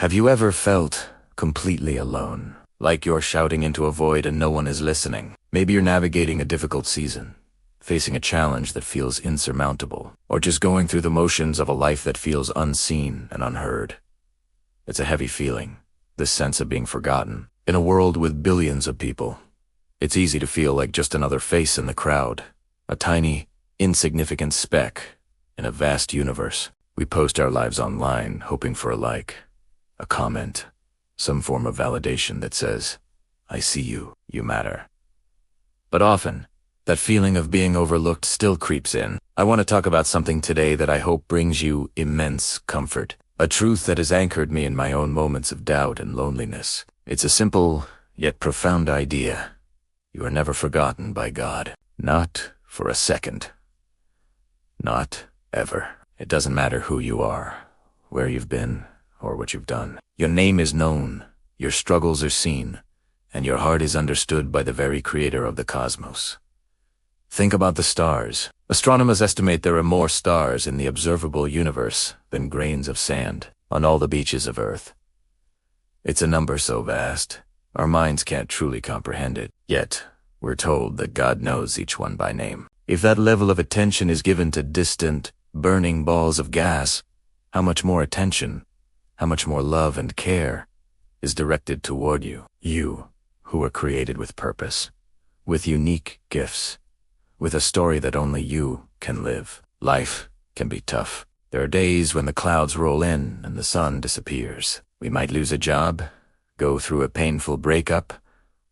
Have you ever felt completely alone? Like you're shouting into a void and no one is listening? Maybe you're navigating a difficult season, facing a challenge that feels insurmountable, or just going through the motions of a life that feels unseen and unheard. It's a heavy feeling, this sense of being forgotten. In a world with billions of people, it's easy to feel like just another face in the crowd, a tiny, insignificant speck in a vast universe. We post our lives online, hoping for a like, a comment, some form of validation that says, "I see you, you matter." But often, that feeling of being overlooked still creeps in. I want to talk about something today that I hope brings you immense comfort, a truth that has anchored me in my own moments of doubt and loneliness. It's a simple, yet profound idea. You are never forgotten by God. Not for a second. Not ever. It doesn't matter who you are, where you've been, or what you've done. Your name is known, your struggles are seen, and your heart is understood by the very creator of the cosmos. Think about the stars. Astronomers estimate there are more stars in the observable universe than grains of sand on all the beaches of Earth. It's a number so vast, our minds can't truly comprehend it. Yet, we're told that God knows each one by name. If that level of attention is given to distant, burning balls of gas, how much more attention, how much more love and care is directed toward you? You, who were created with purpose, with unique gifts, with a story that only you can live. Life can be tough. There are days when the clouds roll in and the sun disappears. We might lose a job, go through a painful breakup,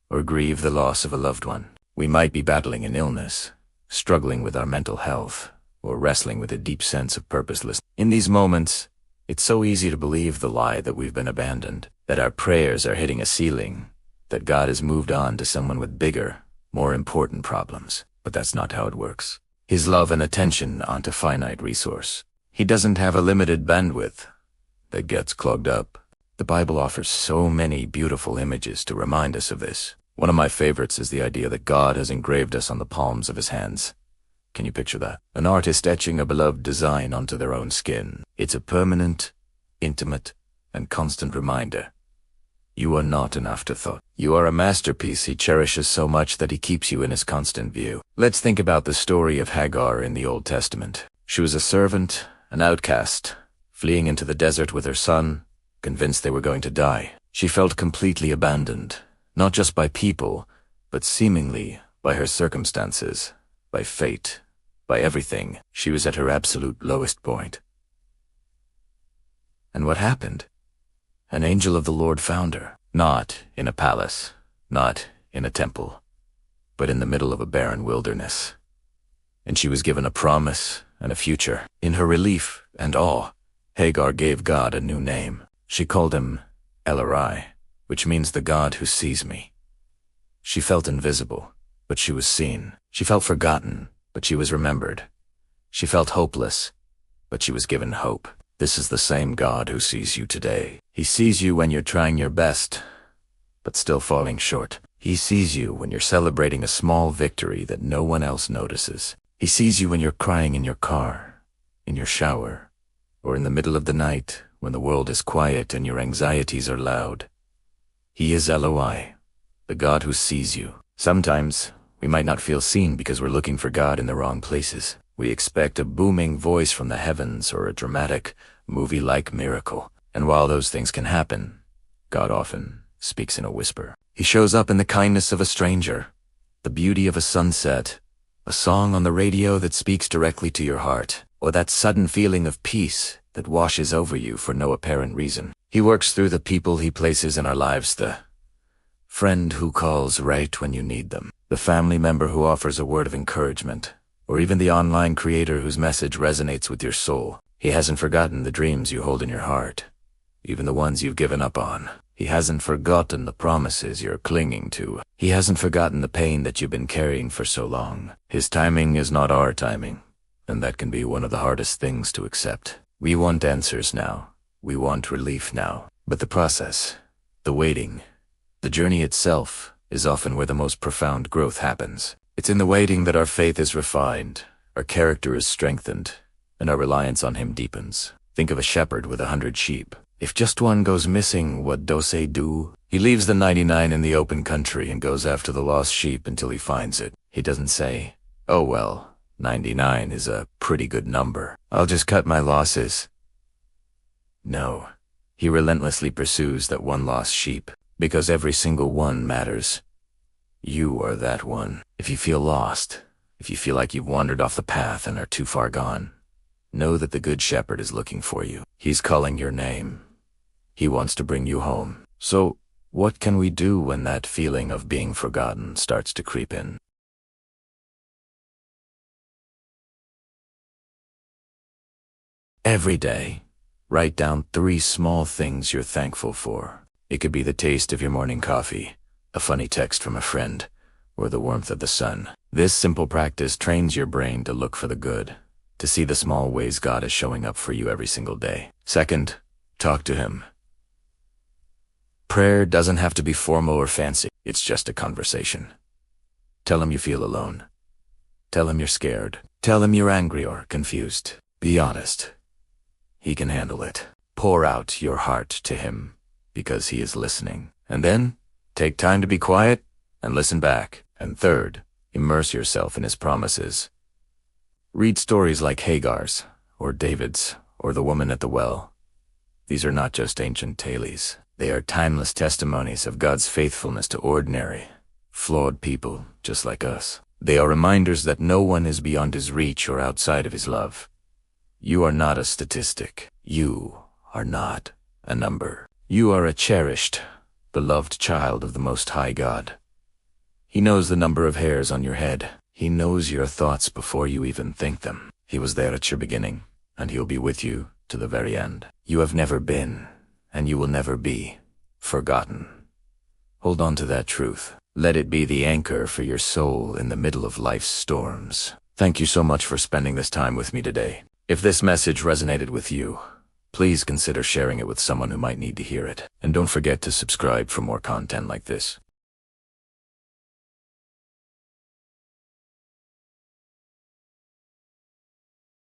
or grieve the loss of a loved one. We might be battling an illness, struggling with our mental health, or wrestling with a deep sense of purposelessness. In these moments, it's so easy to believe the lie that we've been abandoned, that our prayers are hitting a ceiling, that God has moved on to someone with bigger, more important problems. But that's not how it works. His love and attention aren't a finite resource. He doesn't have a limited bandwidth that gets clogged up. The Bible offers so many beautiful images to remind us of this. One of my favorites is the idea that God has engraved us on the palms of his hands. Can you picture that? An artist etching a beloved design onto their own skin. It's a permanent, intimate, and constant reminder. You are not an afterthought. You are a masterpiece he cherishes so much that he keeps you in his constant view. Let's think about the story of Hagar in the Old Testament. She was a servant, an outcast, fleeing into the desert with her son, convinced they were going to die. She felt completely abandoned, not just by people, but seemingly by her circumstances, by fate, by everything. She was at her absolute lowest point. And what happened? An angel of the Lord found her, not in a palace, not in a temple, but in the middle of a barren wilderness. And she was given a promise and a future. In her relief and awe, Hagar gave God a new name. She called him El-Roi, which means the God who sees me. She felt invisible, but she was seen. She felt forgotten, but she was remembered. She felt hopeless, but she was given hope. This is the same God who sees you today. He sees you when you're trying your best, but still falling short. He sees you when you're celebrating a small victory that no one else notices. He sees you when you're crying in your car, in your shower, or in the middle of the night when the world is quiet and your anxieties are loud. He is El-Roi, the God who sees you. Sometimes, we might not feel seen because we're looking for God in the wrong places. We expect a booming voice from the heavens or a dramatic, movie-like miracle. And while those things can happen, God often speaks in a whisper. He shows up in the kindness of a stranger, the beauty of a sunset, a song on the radio that speaks directly to your heart, or that sudden feeling of peace that washes over you for no apparent reason. He works through the people he places in our lives, the friend who calls right when you need them, the family member who offers a word of encouragement, or even the online creator whose message resonates with your soul. He hasn't forgotten the dreams you hold in your heart, even the ones you've given up on. He hasn't forgotten the promises you're clinging to. He hasn't forgotten the pain that you've been carrying for so long. His timing is not our timing, and that can be one of the hardest things to accept. We want answers now. We want relief now. But the process, the waiting, the journey itself is often where the most profound growth happens. It's in the waiting that our faith is refined, our character is strengthened, and our reliance on him deepens. Think of a shepherd with 100 sheep. If just one goes missing, what does he do? He leaves the 99 in the open country and goes after the lost sheep until he finds it. He doesn't say, "Oh well, 99 is a pretty good number. I'll just cut my losses." No, he relentlessly pursues that one lost sheep, because every single one matters. You are that one. If you feel lost, if you feel like you've wandered off the path and are too far gone, know that the Good Shepherd is looking for you. He's calling your name. He wants to bring you home. So, what can we do when that feeling of being forgotten starts to creep in? Every day, write down 3 small things you're thankful for. It could be the taste of your morning coffee, a funny text from a friend, or the warmth of the sun. This simple practice trains your brain to look for the good, to see the small ways God is showing up for you every single day. Second, talk to Him. Prayer doesn't have to be formal or fancy. It's just a conversation. Tell Him you feel alone. Tell Him you're scared. Tell Him you're angry or confused. Be honest. He can handle it. Pour out your heart to Him, because He is listening. And then, take time to be quiet and listen back. And third, immerse yourself in His promises. Read stories like Hagar's, or David's, or the woman at the well. These are not just ancient tales. They are timeless testimonies of God's faithfulness to ordinary, flawed people just like us. They are reminders that no one is beyond His reach or outside of His love. You are not a statistic. You are not a number. You are a cherished, beloved child of the Most High God. He knows the number of hairs on your head. He knows your thoughts before you even think them. He was there at your beginning, and He'll be with you to the very end. You have never been, and you will never be, forgotten. Hold on to that truth. Let it be the anchor for your soul in the middle of life's storms. Thank you so much for spending this time with me today. If this message resonated with you, please consider sharing it with someone who might need to hear it. And don't forget to subscribe for more content like this.